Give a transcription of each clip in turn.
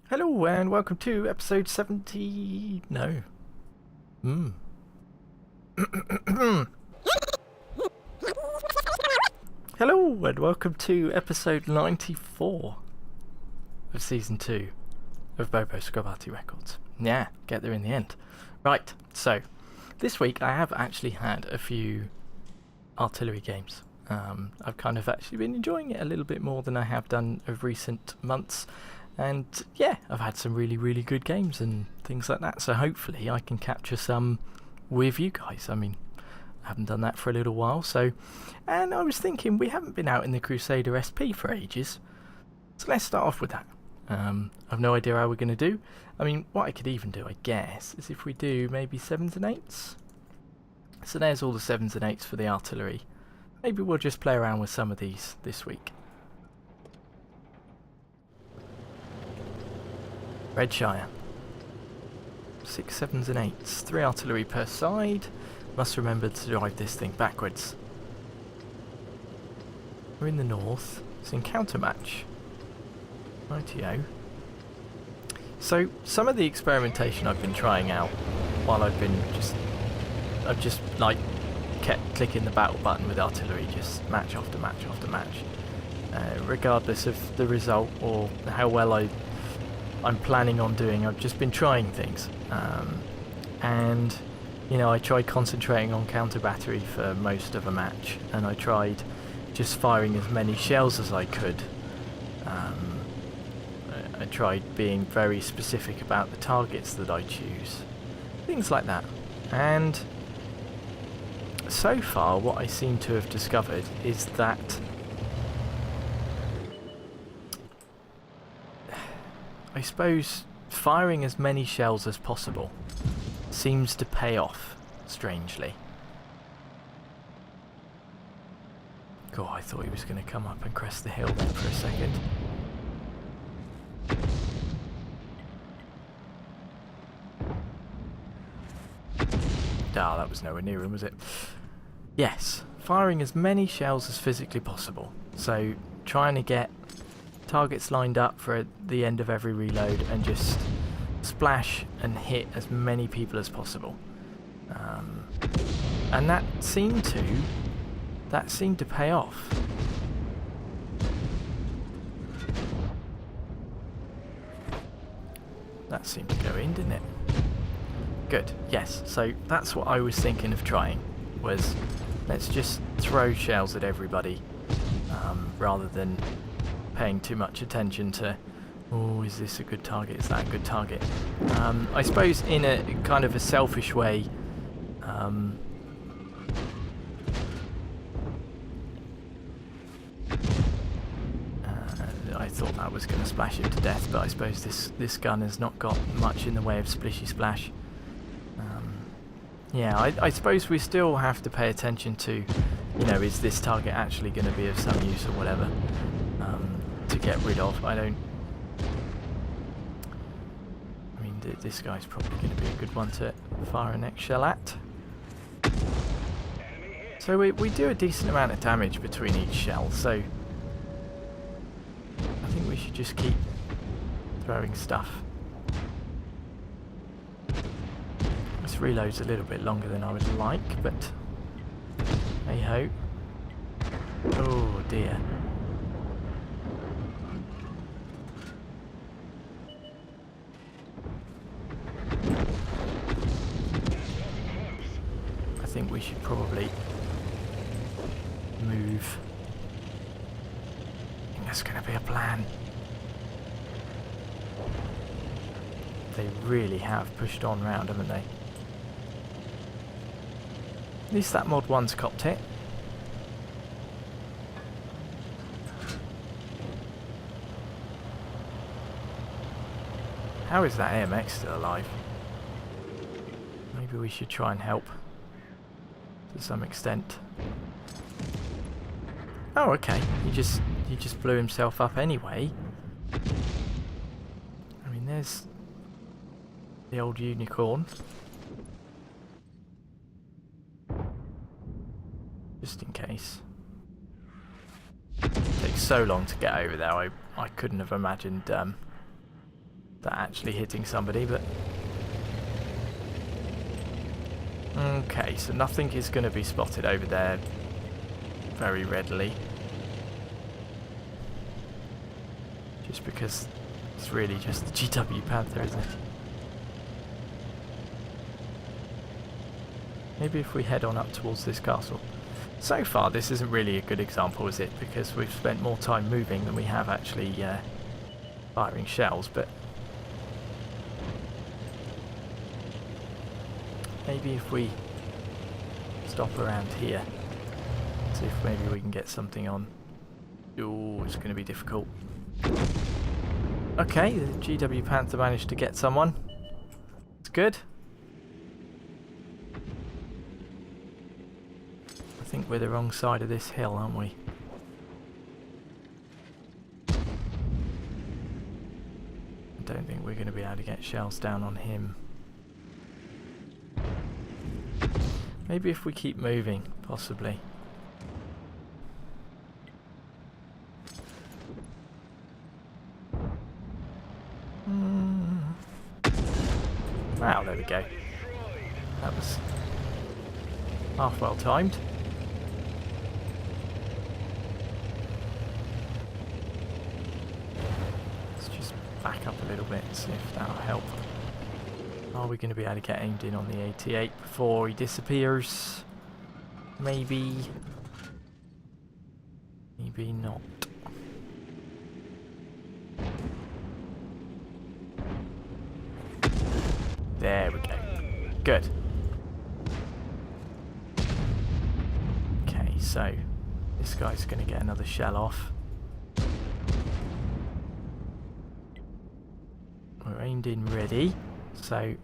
Hello and welcome to episode 70... no. Hello and welcome to episode 94 of season 2 of Bobo Arty Records. Yeah, get there in the end. Right, so this week I have actually had a few artillery games. I've kind of actually been enjoying it a little bit more than I have done of recent months. And yeah, I've had some really good games and things like that, so hopefully I can capture some with you guys. I mean, I haven't done that for a little while, and I was thinking we haven't been out in the Crusader SP for ages, so let's start off with that. I've no idea how we're going to do. I mean, what I could even do, I guess, is if we do maybe 7s and 8s. So there's all the 7s and 8s for the artillery. Maybe we'll just play around with some of these this week. Redshire. 6 7s and 8s. 3 artillery per side. Must remember to drive this thing backwards. We're in the north. It's encounter match. Rightio. So some of the experimentation I've been trying out while I've just like kept clicking the battle button with artillery, just match after match after match, regardless of the result or how well I'm planning on doing. I've just been trying things, and you know, I tried concentrating on counter battery for most of a match, and I tried just firing as many shells as I could. I tried being very specific about the targets that I choose, things like that. And so far what I seem to have discovered is that I suppose firing as many shells as possible seems to pay off, strangely. God, I thought he was going to come up and crest the hill there for a second. Ah, that was nowhere near him, was it? Yes, firing as many shells as physically possible. So, trying to get targets lined up for the end of every reload and just splash and hit as many people as possible. And that seemed to pay off. That seemed to go in, didn't it? Good, yes. So that's what I was thinking of trying, was let's just throw shells at everybody, rather than paying too much attention to, oh, is this a good target, is that a good target? I suppose in a kind of a selfish way, I thought that was going to splash him to death, but I suppose this gun has not got much in the way of splishy splash. Yeah, I suppose we still have to pay attention to, you know, is this target actually going to be of some use or whatever, to get rid of. I mean, this guy's probably going to be a good one to fire a next shell at. So we do a decent amount of damage between each shell, so I think we should just keep throwing stuff. This reload's a little bit longer than I would like, but hey ho. Oh dear. I think we should probably move. I think that's going to be a plan. They really have pushed on round, haven't they? At least that mod 1's copped it. How is that AMX still alive? Maybe we should try and help to some extent. Oh, okay. He just blew himself up anyway. I mean, there's the old unicorn. Just in case. It takes so long to get over there. I couldn't have imagined that actually hitting somebody, but... Okay, so nothing is going to be spotted over there very readily. Just because it's really just the GW Panther, isn't it? Maybe if we head on up towards this castle. So far this isn't really a good example, is it? Because we've spent more time moving than we have actually firing shells, but... Maybe if we stop around here, see if maybe we can get something on. Ooh, it's going to be difficult. Okay, the GW Panther managed to get someone. It's good. I think we're the wrong side of this hill, aren't we? I don't think we're going to be able to get shells down on him. Maybe if we keep moving, possibly. Wow, there we go. That was half well timed. Let's just back up a little bit and see if that'll help. Are we going to be able to get aimed in on the 88 before he disappears? Maybe. Maybe not. There we go. Good. Okay, so this guy's going to get another shell off. We're aimed in ready. So,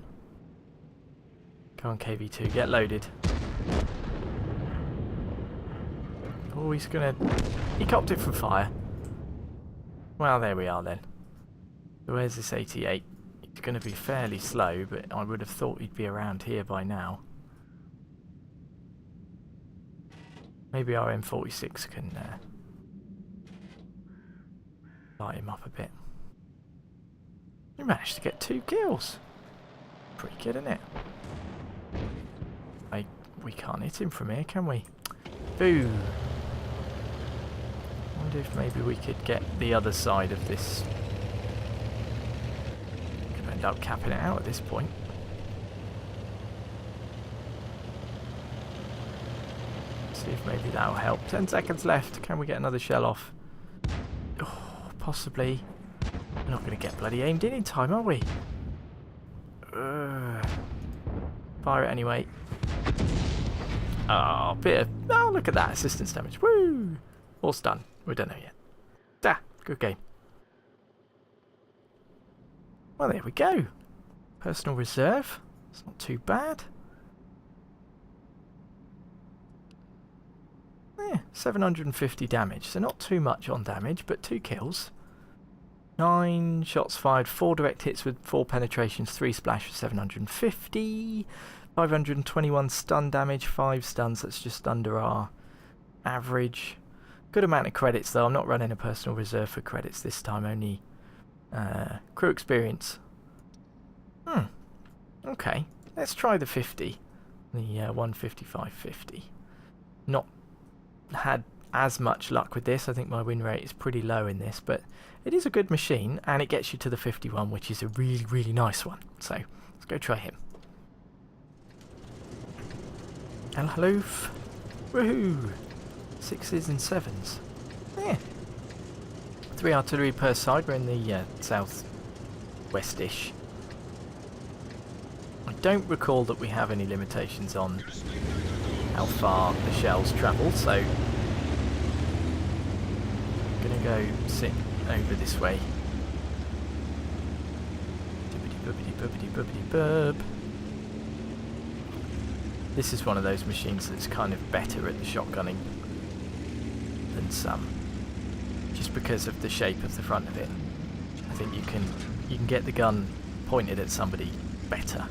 come on KV2, get loaded. Oh, he's gonna... He copped it from fire. Well, there we are then. So where's this 88? He's gonna be fairly slow, but I would have thought he'd be around here by now. Maybe our M46 can light him up a bit. We managed to get 2 kills. Pretty good, isn't it? We can't hit him from here, can we? Boo! Wonder if maybe we could get the other side of this. Could end up capping it out at this point. See if maybe that'll help. 10 seconds left. Can we get another shell off? Oh, possibly. We're not going to get bloody aimed in time, are we? Fire it anyway. Oh, bit of... Oh, look at that. Assistance damage. Woo! All done. We don't know yet. Ah, good game. Well, there we go. Personal reserve. It's not too bad. Yeah, 750 damage. So not too much on damage, but 2 kills. 9 shots fired, 4 direct hits with 4 penetrations, 3 splash for 750, 521 stun damage, 5 stuns, that's just under our average. Good amount of credits though, I'm not running a personal reserve for credits this time, only crew experience. Okay, let's try the 50, the 155.50. Not had as much luck with this. I think my win rate is pretty low in this, but it is a good machine and it gets you to the 51, which is a really, really nice one. So let's go try him. Hello. Woohoo! 6s and 7s. Yeah. 3 artillery per side. We're in the south west-ish. I don't recall that we have any limitations on how far the shells travel, so gonna go sit over this way. This is one of those machines that's kind of better at the shotgunning than some, just because of the shape of the front of it. I think you can get the gun pointed at somebody better.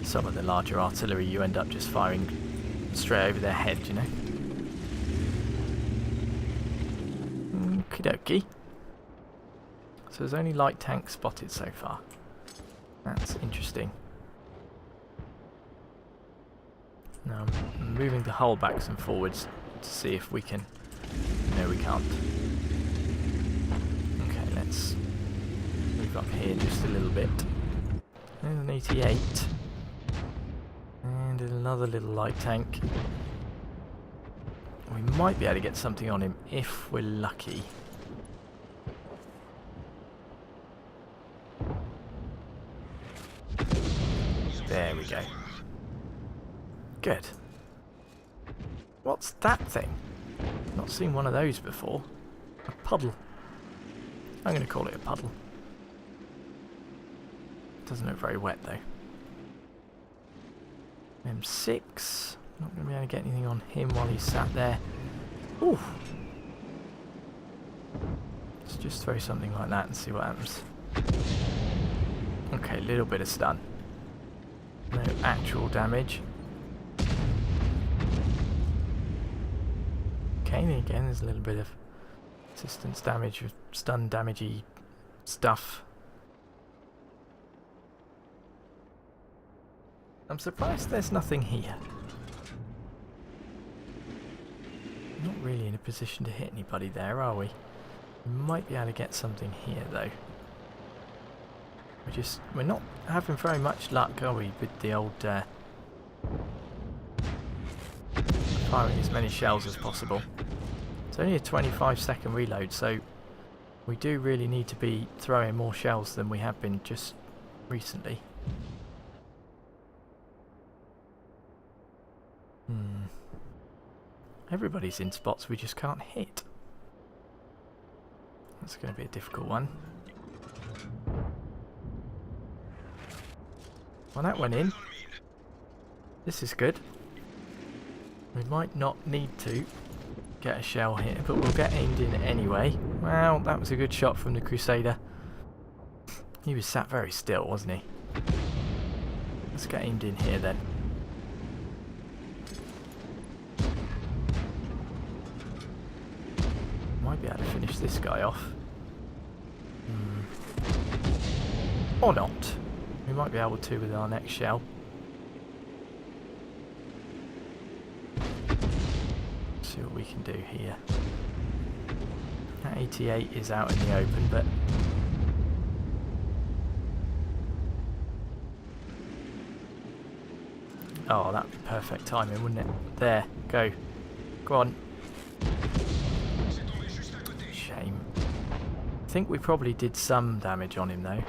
Some of the larger artillery you end up just firing straight over their head, you know. Okie dokie. So there's only light tanks spotted so far. That's interesting. Now I'm moving the hull backs and forwards to see if we can... No, we can't. Okay, let's move up here just a little bit. There's an 88. And another little light tank. We might be able to get something on him if we're lucky. There we go. Good. What's that thing? Not seen one of those before. A puddle. I'm going to call it a puddle. Doesn't look very wet though. M6. Not going to be able to get anything on him while he's sat there. Ooh. Let's just throw something like that and see what happens. Okay, a little bit of stun. No actual damage. Okay, and again there's a little bit of resistance damage with stun damagey stuff. I'm surprised there's nothing here. Not really in a position to hit anybody there, are we? We might be able to get something here though. We're not having very much luck, are we, with the old firing as many shells as possible. It's only a 25-second reload, so we do really need to be throwing more shells than we have been just recently. Everybody's in spots we just can't hit. That's going to be a difficult one. Well, that went in. This is good. We might not need to get a shell here, but we'll get aimed in anyway. Well, that was a good shot from the Crusader. He was sat very still, wasn't he? Let's get aimed in here then. Might be able to finish this guy off. Or not. We might be able to with our next shell. See what we can do here. That 88 is out in the open, but oh, that'd be perfect timing, wouldn't it? There, go. Go on. Shame. I think we probably did some damage on him though.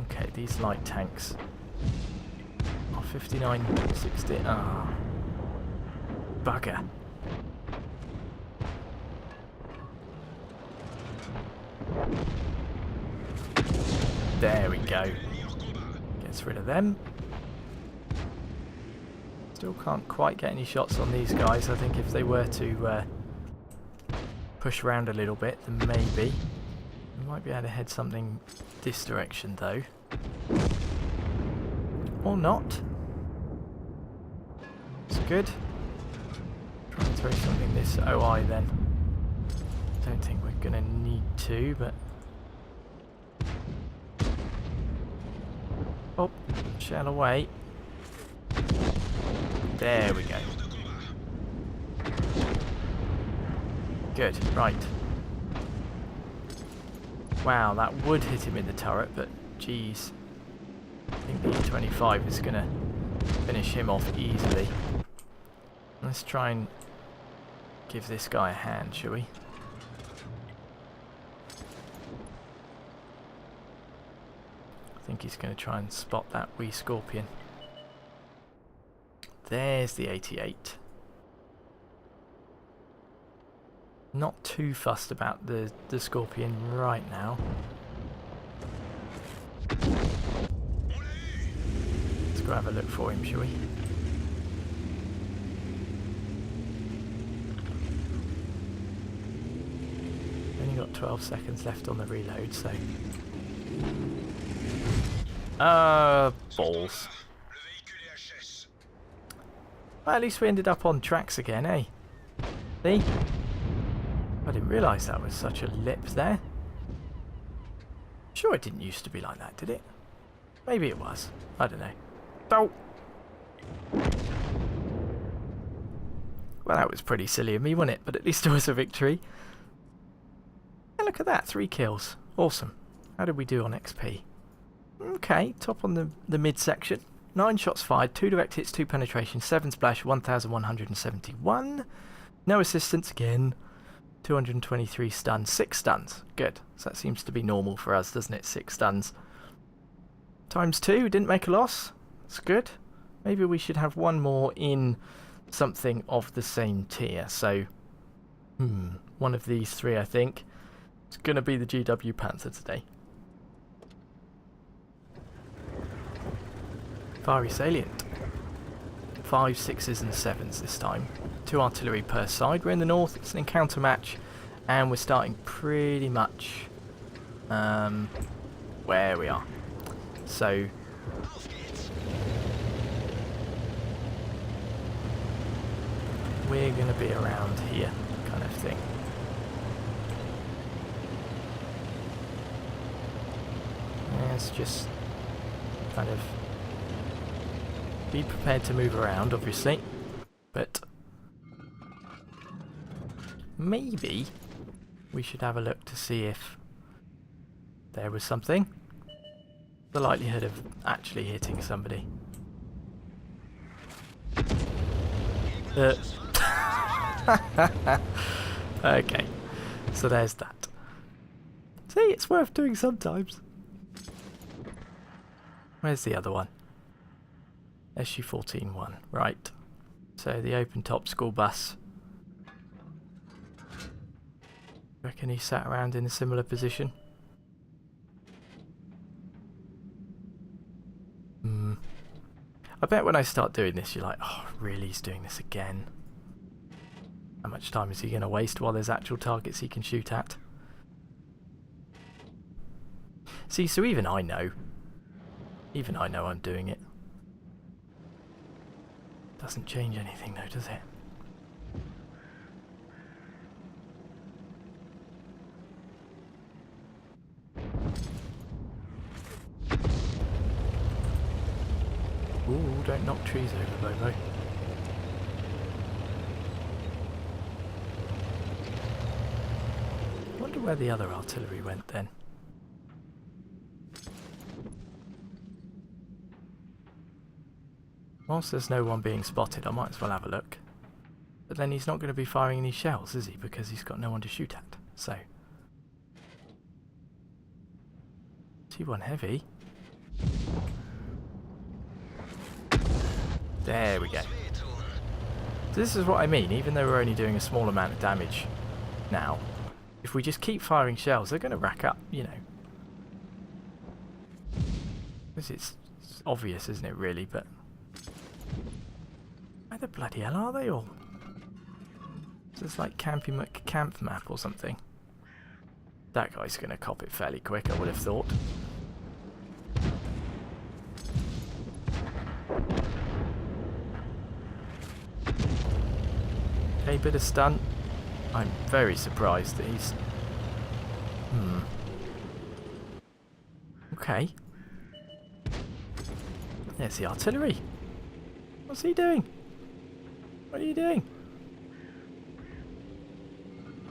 Okay, these light tanks are 59, 60. Ah, bugger. There we go. Gets rid of them. Still can't quite get any shots on these guys. I think if they were to push around a little bit, then maybe. We might be able to head something this direction though. Or not. It's good. Try and throw something this OI then. Don't think we're going to need to, but... Oh, shell away. There we go. Good, right. Wow, that would hit him in the turret, but geez. I think the E25 is going to finish him off easily. Let's try and give this guy a hand, shall we? I think he's going to try and spot that wee scorpion. There's the 88. Not too fussed about the scorpion right now. Let's go have a look for him, shall we? Only got 12 seconds left on the reload, so... balls. Well, at least we ended up on tracks again, eh? See? I didn't realise that was such a lip there. Sure, it didn't used to be like that, did it? Maybe it was. I don't know. Oh! Well, that was pretty silly of me, wasn't it? But at least it was a victory. And look at that, 3 kills. Awesome. How did we do on XP? Okay, top on the midsection. 9 shots fired, 2 direct hits, 2 penetration, 7 splash, 1,171. No assistance again. 223 stuns, 6 stuns. Good. So that seems to be normal for us, doesn't it? 6 stuns. Times 2, didn't make a loss. That's good. Maybe we should have one more in something of the same tier. So, one of these 3, I think. It's going to be the GW Panther today. Fiery Salient. 5, 6s and 7s this time. 2 artillery per side. We're in the north, it's an encounter match, and we're starting pretty much where we are. So we're going to be around here, kind of thing. Let's just kind of be prepared to move around, obviously, but maybe we should have a look to see if there was something. The likelihood of actually hitting somebody. Okay, so there's that. See, it's worth doing sometimes. Where's the other one? SU-14-1, right. So the open top school bus. Reckon he sat around in a similar position? I bet when I start doing this you're like, oh really, he's doing this again? How much time is he going to waste while there's actual targets he can shoot at? See, so even I know I'm doing it. Doesn't change anything though, does it? Ooh, don't knock trees over, Bobo. I wonder where the other artillery went then. Whilst there's no one being spotted, I might as well have a look. But then he's not going to be firing any shells, is he? Because he's got no one to shoot at. So. T1 heavy. There we go. So this is what I mean, even though we're only doing a small amount of damage now, if we just keep firing shells, they're going to rack up, you know. It's obvious, isn't it, really, but... Where the bloody hell are they all? Is this like camp map or something? That guy's going to cop it fairly quick, I would have thought. Okay, bit of stun. I'm very surprised that he's... Okay. There's the artillery. What's he doing? What are you doing?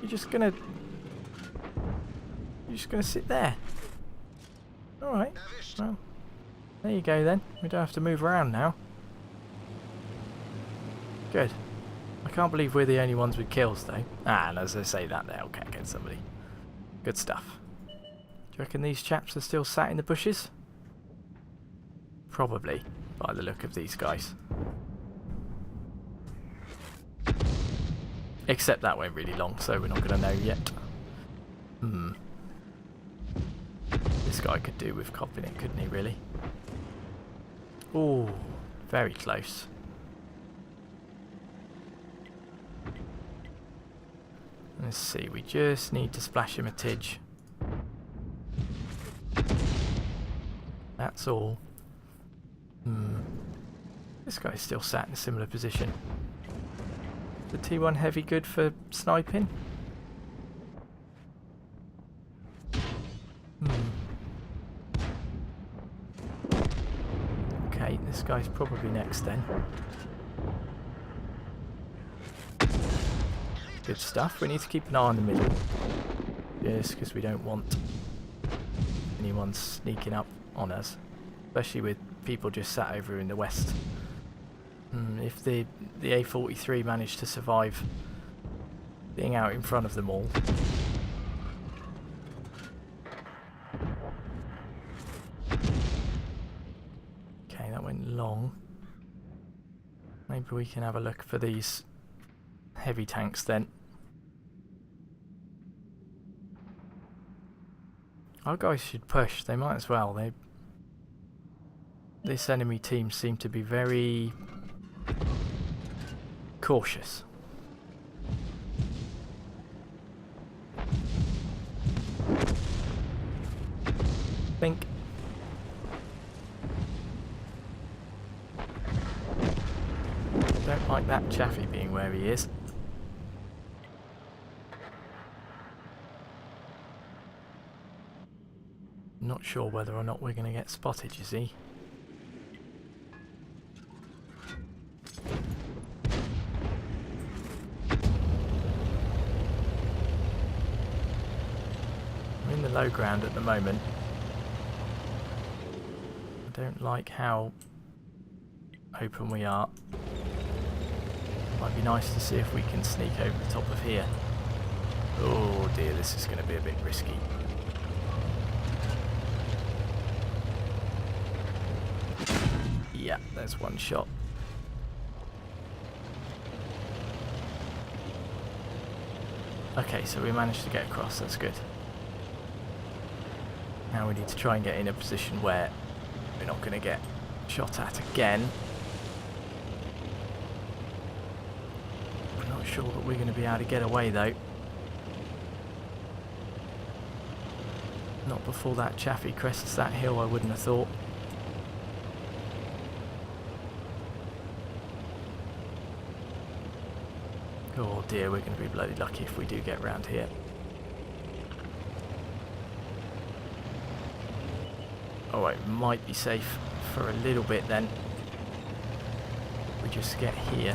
You're just gonna sit there. Alright. Well, there you go then. We don't have to move around now. Good. I can't believe we're the only ones with kills though. Ah, and as I say that, they'll get somebody. Good stuff. Do you reckon these chaps are still sat in the bushes? Probably, by the look of these guys. Except that went really long, so we're not going to know yet. This guy could do with copping it, couldn't he, really? Ooh, very close. Let's see, we just need to splash him a tidge. That's all. This guy's still sat in a similar position. The T1 heavy good for sniping? guy's probably next then. Good stuff. We need to keep an eye on the middle. Yes, because we don't want anyone sneaking up on us. Especially with people just sat over in the west. If the A43 managed to survive being out in front of them all. Okay, that went long. Maybe we can have a look for these heavy tanks then. Our guys should push. They might as well. This enemy team seem to be very cautious. Think. Don't like that Chaffee being where he is. Not sure whether or not we're going to get spotted, you see. I'm in the low ground at the moment. I don't like how open we are. Might be nice to see if we can sneak over the top of here. Oh dear, this is going to be a bit risky. Yeah, there's one shot. Okay, so we managed to get across, that's good. Now we need to try and get in a position where we're not going to get shot at again. I'm not sure that we're going to be able to get away though. Not before that Chaffee crests that hill, I wouldn't have thought. Oh dear, we're going to be bloody lucky if we do get round here. Oh, it might be safe for a little bit then. We just get here.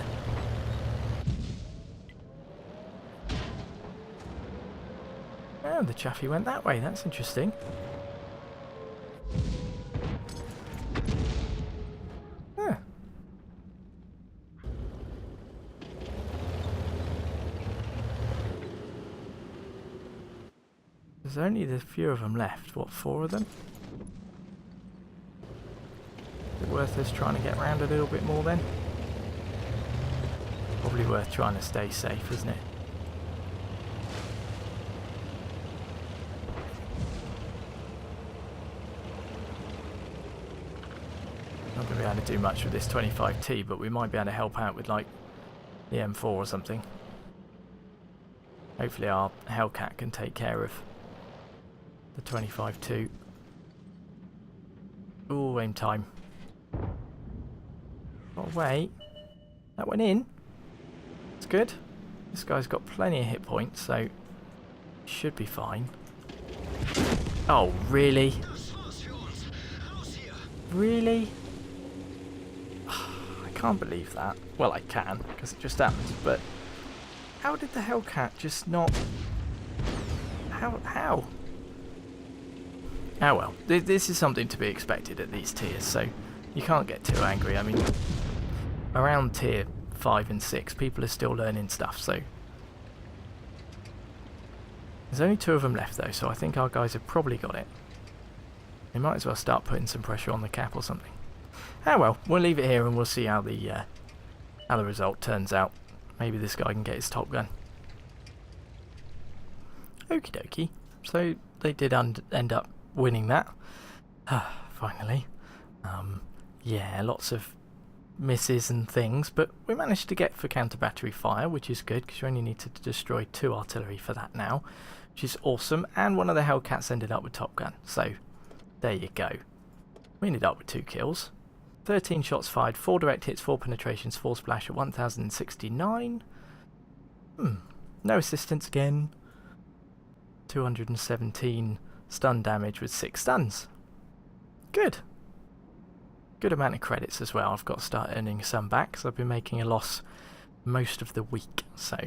Oh, the Chaffee went that way, that's interesting. Huh. There's only the few of them left. What, 4 of them? Is it worth us trying to get around a little bit more then? Probably worth trying to stay safe, isn't it? Not going to be able to do much with this 25T, but we might be able to help out with like the M4 or something. Hopefully our Hellcat can take care of the 25-2. Ooh, aim time. Oh, wait. That went in. It's good. This guy's got plenty of hit points, so should be fine. Oh, really? Really? I can't believe that. Well, I can, because it just happened, but how did the Hellcat just not... How? Oh well, this is something to be expected at these tiers, so you can't get too angry. I mean, around tier 5 and 6, people are still learning stuff, so... There's only 2 of them left though, so I think our guys have probably got it. We might as well start putting some pressure on the cap or something. Oh well, we'll leave it here and we'll see how the result turns out. Maybe this guy can get his top gun. Okie dokie. So they did end up winning that. Finally. Yeah, lots of misses and things, but we managed to get for counter battery fire, which is good because you only need to destroy 2 artillery for that now, which is awesome. And one of the Hellcats ended up with top gun, so there you go. We ended up with 2 kills. 13 shots fired, 4 direct hits, 4 penetrations, 4 splash at 1069. No assistance again. 217 stun damage with 6 stuns. Good. good amount of credits as well. I've got to start earning some back because I've been making a loss most of the week. So,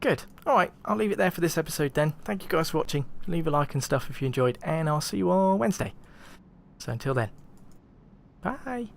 good. Alright, I'll leave it there for this episode then. Thank you guys for watching. Leave a like and stuff if you enjoyed, and I'll see you on Wednesday. So until then, bye.